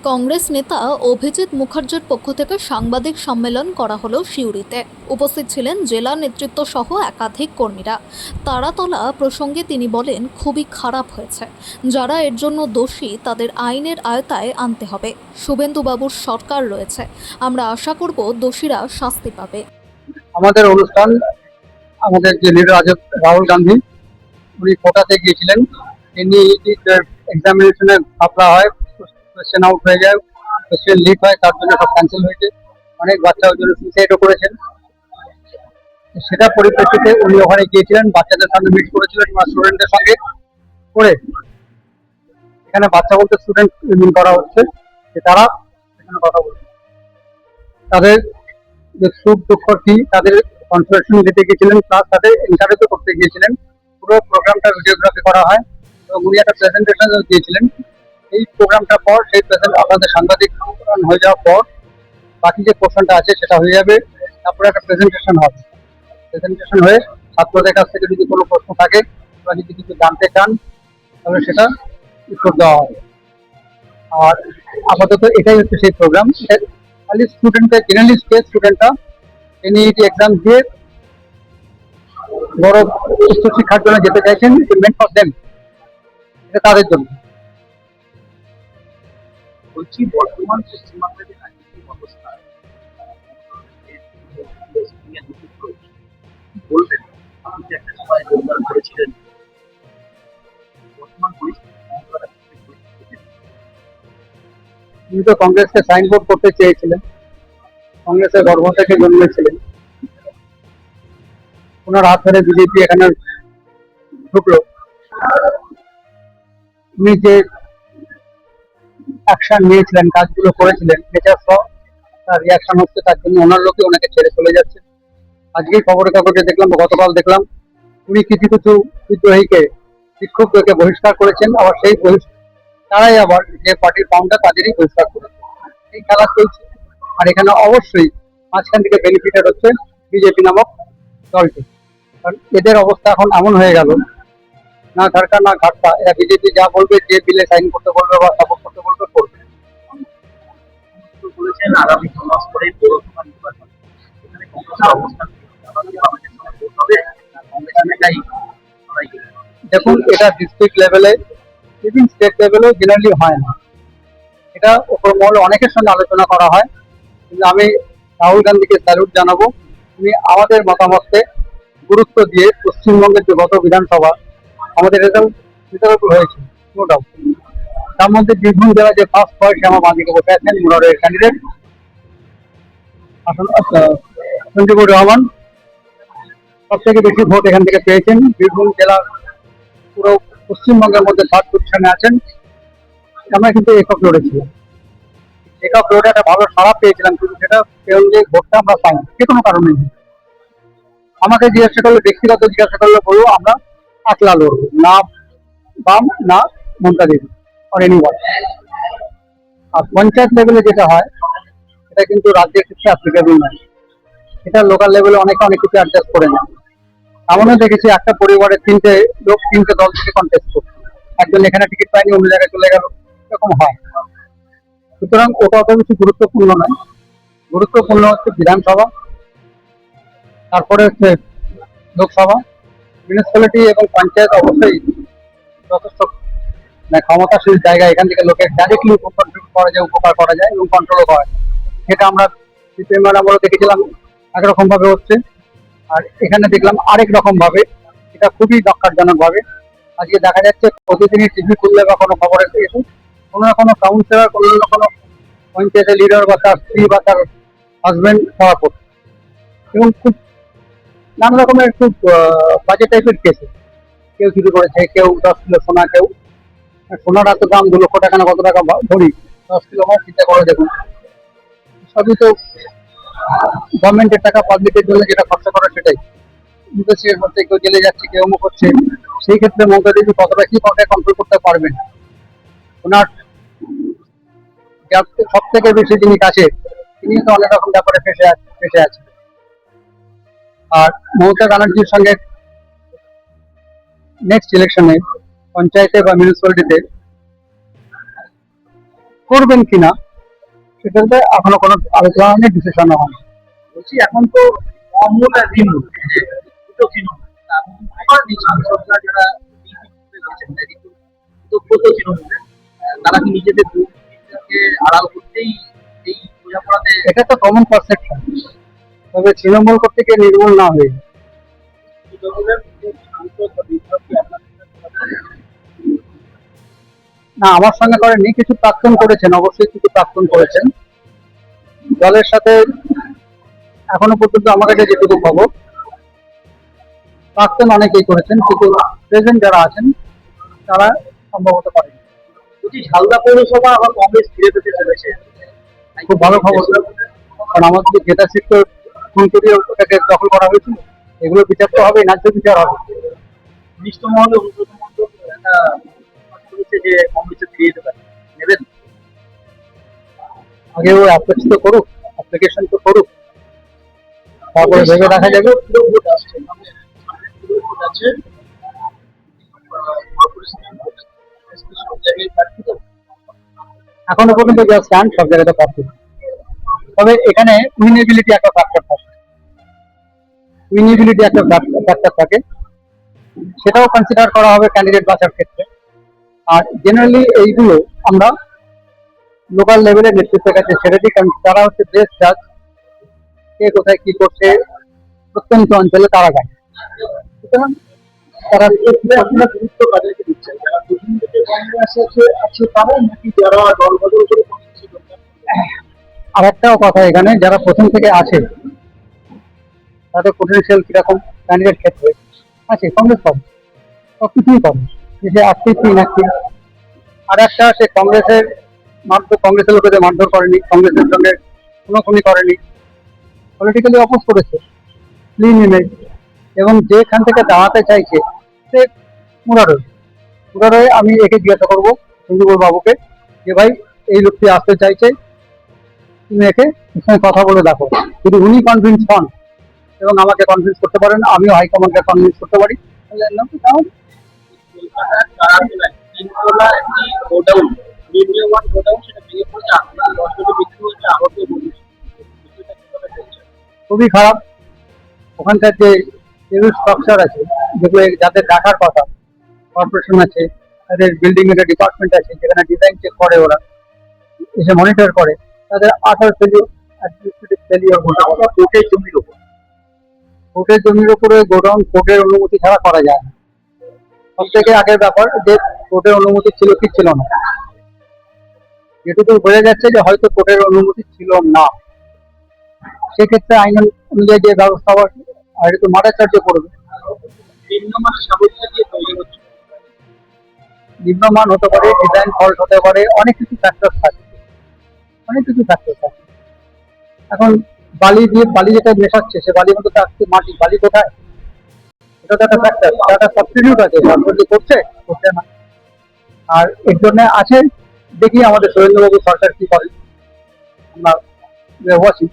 কংগ্রেস নেতা অভিজিৎ মুখার্জির পক্ষ থেকে সাংবাদিক সম্মেলন করা হলো সিউড়িতে। উপস্থিত ছিলেন জেলা নেতৃত্ব সহ একাধিক কর্মীরা। তারাতলা প্রসঙ্গে তিনি বলেন, খুবই খারাপ হয়েছে। যারা এর জন্য দোষী তাদের আইনের আয়তায় আনতে হবে। শুভেন্দুবাবুর সরকার রয়েছে, আমরা আশা করব দোষীরা শাস্তি পাবে। আমাদের অনুষ্ঠান, আমাদের যে লিডার রাহুল গান্ধী, উনি কোটাতে গিয়েছিলেন। তিনি এক্সামিনেশনে ঘাপলা হয়, কোয়েশ্চেন আউট হয়ে যায়, কোয়েশ্চেন লিক হয়, তার জন্য সব ক্যান্সেল হয়েছে। অনেক বাচ্চা ওই জন্য সুইসাইডও করেছেন। সেটা পরিপ্রেক্ষিতে উনি ওখানে গিয়েছিলেন, বাচ্চাদের সঙ্গে মিট করেছিলেন বা স্টুডেন্টদের সঙ্গে করে। এখানে বাচ্চা বলতে স্টুডেন্ট মিন করা হচ্ছে যে তারা এখানে কথা বলছে, তাদের যে সুখ দুঃখ কি তাদের কনসালটেশন দিতে গিয়েছিলেন, প্লাস তাদের এনকারেজও করতে গিয়েছিলেন। পুরো প্রোগ্রামটা ভিডিওগ্রাফি করা হয় এবং উনি একটা প্রেজেন্টেশন দিয়েছিলেন। এই প্রোগ্রামটা পর সেই আপনাদের সাংবাদিক হয়ে যাওয়ার পর বাকি যে পোর্শনটা আছে সেটা হয়ে যাবে, তারপরে একটা প্রেজেন্টেশন হবে। প্রেজেন্টেশন হয়ে ছাত্রদের কাছ থেকে যদি কোনো প্রশ্ন থাকে বা যদি কিছু জানতে চান তাহলে সেটা উত্তর দেওয়া হবে। আর আপাতত এটাই হচ্ছে সেই প্রোগ্রাম। খালি স্টুডেন্টদের, জেনারেলি স্টুডেন্টরা এনইটি এক্সাম দিয়ে বড় উচ্চশিক্ষার জন্য যেতে চাইছেন, মেন্ট ফর দেম, এটা তাদের জন্য। বলছি, বর্তমান পশ্চিমবাংলার যে রাজনৈতিক অবস্থা, বলবেন আপনি যে একটা সময় যোগদান করেছিলেন, বর্তমান তিনি তো কংগ্রেসকে সাইনবোর্ড করতে চেয়েছিলেন, কংগ্রেসের গর্ভ থেকে জন্মেছিলেন। ওনার হাত ধরে বিজেপি এখানে ঢুকলো। উনি যে অ্যাকশন নিয়েছিলেন, কাজগুলো করেছিলেন, নেচার তার রিয়াকশন হচ্ছে, তার জন্য ওনার লোকে ওনাকে ছেড়ে চলে যাচ্ছে। আজকে খবরের কাগজে দেখলাম, গতকাল দেখলাম, উনি কিছু কিছু বিদ্রোহীকে, বিক্ষুব্ধকে বহিষ্কার করেছেন। আবার সেই তারাই আবার যে পার্টির ফাউন্ডার তাদেরই বহিষ্কার করেছে। এই খেলা চলছে। আর এখানে অবশ্যই মাঝখান থেকে বেনিফিটেড হচ্ছে বিজেপি নামক দলটি। কারণ এদের অবস্থা এখন এমন হয়ে গেল, না সরকার না ঘাটপা, এরা বিজেপি যা বলবে, যে বিলে সাইন করতে বলবে বা সাপোর্ট করতে বলবে করবে। বলেছেন আগামী 2 মাস পরে পৌরসভা নির্বাচন, এখানে কংগ্রেসের অবস্থান হবে, কংগ্রেস দেখুন, এটা ডিস্ট্রিক্ট লেভেলে, ইভেন স্টেট লেভেলেও জেনারেলি হয় না। এটা ওপর মহলে অনেকের সঙ্গে আলোচনা করা হয়, কিন্তু আমি রাহুল গান্ধীকে স্যালুট জানাবো। উনি আমাদের মতামতকে গুরুত্ব দিয়ে পশ্চিমবঙ্গের যে গত বিধানসভা আমাদের রেজাল্ট হয়েছে, নো ডাউট। তার মধ্যে বীরভূম জেলা যে ফার্স্ট হয়, সে আমার বাঁদিকে বসে আছেন, মুরারের ক্যান্ডিডেট সঞ্জীবুর রহমান সব থেকে বেশি ভোট এখান থেকে পেয়েছেন। বীরভূম জেলা পুরো পশ্চিমবঙ্গের মধ্যে থার্ড পজিশনে আছেন। আমরা কিন্তু একক লড়েছিলাম, একক লড়ে একটা ভালো সাড়া পেয়েছিলাম, কিন্তু সেটা সেই অনুযায়ী ভোটটা আমরা পাই যে কোনো কারণে। আমাকে জিজ্ঞাসা করলে, ব্যক্তিগত জিজ্ঞাসা করলে বলবো আমরা একলা লড়বো, না বাম না মমতা দেবী আর এনিওয়ান। আর পঞ্চায়েত লেভেলে যেটা হয় এটা কিন্তু রাজ্যের ক্ষেত্রে অ্যাপ্লিকেবল নয়, এটা লোকাল লেভেলে অনেকে অনেক কিছু অ্যাডজাস্ট করে নেয়। এমনও দেখেছি একটা পরিবারের তিনটে দল থেকে কন্টেস্ট করছে, একজন এখানে টিকিট পায়নি, অন্য জায়গায় চলে গেল, এরকম হয়। সুতরাং ওটা অত বেশি গুরুত্বপূর্ণ নয়। গুরুত্বপূর্ণ হচ্ছে বিধানসভা, তারপরে হচ্ছে লোকসভা, মিউনিসিপ্যালিটি এবং পঞ্চায়েত অবশ্যই যথেষ্ট ক্ষমতাশীল জায়গা। এখান থেকে লোকের ডাইরেক্টলি কন্ট্রিবিউট করা যায়, উপকার করা যায় এবং কন্ট্রোলও করা যায়। সেটা আমরা সিপিএম আমলে দেখেছিলাম একরকম ভাবে হচ্ছে, আর এখানে দেখলাম আরেক রকম ভাবে। এটা খুবই ন্যক্কারজনক ভাবে আজকে দেখা যাচ্ছে। প্রতিদিনই টিভি খুললে বা কোনো খবরে এসে কোনো না কোনো কাউন্সিলর, কোনো না কোনো পঞ্চায়েতের লিডার বা তার স্ত্রী বা তার হাজবেন্ড ধরা পড়ছে, এবং খুব নানা রকমের খুব বাজে টাইপের কেসে। কেউ চুরি করেছে, কেউ 10 কিলো সোনা, কেউ সোনার এত দাম 2 লক্ষ টাকা না কত টাকা ধরি, 10 কিলো হয়, চিন্তা করে দেখুন। সবই তো গভর্নমেন্টের টাকা, পাবলিকের জন্য যেটা খরচা করে সেটাই। ইন্ডাস্ট্রির মধ্যে কেউ জেলে যাচ্ছে, কেউ অমুক করছে। সেই ক্ষেত্রে মমতা দেবী কতটা কি কন্ট্রোল করতে পারবেন? ওনার সব থেকে বেশি যিনি কাছে, তিনি তো অনেক রকম ব্যাপারে ফেসে আছেন। আর মমতা ব্যানার্জির সঙ্গে নেক্সট ইলেকশনে পঞ্চায়েতে বা মিউনিসিপ্যালিটিতে করবেন কিনা সেটাতে এখনো কোনো আলোচনা নেই, ডিসিশন হয়নি। বলছি এখন তো তৃণমূল আর তৃণমূল এই যে দুটো তৃণমূল তা আমার এই সাংসদরা যারা বিজেপিতে গেছেন কিন্তু প্রত তৃণমূলের তারা কি নিজেদের দুর্নীতিকে আড়াল করতেই এই বোঝাপড়াতে এটা তো কমন পারসেপশন, তবে তৃণমূল করতে গিয়ে নির্মূল না হয়ে তৃণমূলের সাংসদ বা বিধায়ক না, আমার সঙ্গে করেননি, কিছু প্রাক্তন করেছেন, অবশ্যই কিছু প্রাক্তন করেছেন দলের সাথে। এখনো পর্যন্ত আমার কাছে যেটুকু খবর, প্রাক্তন অনেকেই করেছেন, কিন্তু প্রেজেন্ট যারা আছেন তারা সম্ভবত করেন। বলছি ঝালদা পৌরসভা আবার কংগ্রেস ফিরে পেতে চলেছে, খুব ভালো খবর, কারণ আমাদের যে জেতা সিট তো খুন করিয়ে ওটাকে দখল করা হয়েছিল, এগুলো বিচার তো হবে, ন্যায্য বিচার হবে। ঘনিষ্ঠ মহলে অনুব্রত মণ্ডল একটা বলেছে যে কংগ্রেসে ফিরিয়ে যেতে পারে, নেবেন? আগে ও অ্যাপ্লিকেশন তো করুক, অ্যাপ্লিকেশন তো করুক, তারপরে ভেবে দেখা যাবে। ভোট আসছে ভোট আছে কর্পোরেশনের ভোট সব জায়গায় প্রার্থী তো এখনো পর্যন্ত যা স্ট্যান্ড সব জায়গাতে প্রাপ্ত, তবে এখানে উইনেবিলিটি একটা ফ্যাক্টর থাকে, উইনেবিলিটি একটা ফ্যাক্টর থাকে, সেটাও কনসিডার করা হবে ক্যান্ডিডেট বাছার ক্ষেত্রে। আর জেনারেলি এইগুলো আমরা লোকাল লেভেলের নেতৃত্বের কাছে ছেড়ে দিই, কারণ তারা হচ্ছে বেস্ট জাজ, কে কোথায় কি করছে প্রত্যন্ত অঞ্চলে তারা যায়। সুতরাং তারা আপনারা গুরুত্ব কাদেরকে দিচ্ছেন, যারা প্রথম থেকে কংগ্রেস আছে তারা নাকি যারা দল বদল করে কংগ্রেসে যোগদান করবে? আর একটাও কথা, এখানে যারা প্রথম থেকে আছে তাদের পোটেনশিয়াল কিরকম ক্যান্ডিডেট ক্ষেত্রে আছে, কংগ্রেস পাবে, সবকিছুই পাবে, সে অ্যাক্টিভ কি ইনঅ্যাক্টিভ। আর একটা, সে কংগ্রেসের লোকেদের মারধর করেনি, কংগ্রেসের সঙ্গে খুনোখুনি করেনি, পলিটিক্যালি অপোজ করেছে, ক্লিন ইমেজ, এবং যেখান থেকে দাঁড়াতে চাইছে সে মুরারই আমি একে জিজ্ঞাসা করবো সঞ্জীবর বাবুকে যে ভাই এই লোকটি আসতে চাইছে, তুমি একে ওর সঙ্গে কথা বলে দেখো, যদি উনি কনভিন্স হন এবং আমাকে কনভিন্স করতে পারেন, আমিও হাইকমান্ডকে কনভিন্স করতে পারি, তাহলে কলকাতার তারাতলায় তিনতলা একটি গোডাউন, মিডিয়াম গোডাউন, সেটা ভেঙে পড়েছে, আপনার 10 কোটি বিক্রি হয়েছে, আহত হয়েছে। খুবই খারাপ। ওখানকার যে সিভিল স্ট্রাকচার আছে, যেগুলো যাদের দেখার কথা, কর্পোরেশন আছে, তাদের বিল্ডিং এর ডিপার্টমেন্ট আছে, যেখানে ডিজাইন চেক করে ওরা, এসে মনিটর করে, তাদের আঠার ফেলিওর, অ্যাডমিনিস্ট্রেটিভ ফেলিওর বলতে পারো। কোর্টের জমির উপর কোর্টের জমির উপরে গোডাউন কোর্টের অনুমতি ছাড়া করা যায় না। সব থেকে আগের ব্যাপার যে কোর্টের অনুমতি ছিল কি ছিল না, যেটুকু বোঝা যাচ্ছে যে হয়তো কোর্টের অনুমতি ছিল না, সেক্ষেত্রে আইন অনুযায়ী যে ব্যবস্থা হবে, আর একটু মার্ডার চার্জে পড়বে। নিম্নমান সামগ্রী দিয়ে তৈরি হচ্ছে, নিম্নমান হতে পারে, ডিজাইন ফল্ট হতে পারে, অনেক কিছু ফ্যাক্টর থাকে, অনেক কিছু ফ্যাক্টর থাকে। এখন বালি যেটা মেশাচ্ছে, সে বালির মধ্যে তো আজকে মাটি, বালি কোথায়, এটা তো একটা ফ্যাক্টর, একটা সাবস্টিটিউট আছে, তারপর যে করছে না। আর এর জন্য আছে, দেখি আমাদের সুরেন্দ্রবাবু সরকার কি করে, আমরা ওয়াচিং।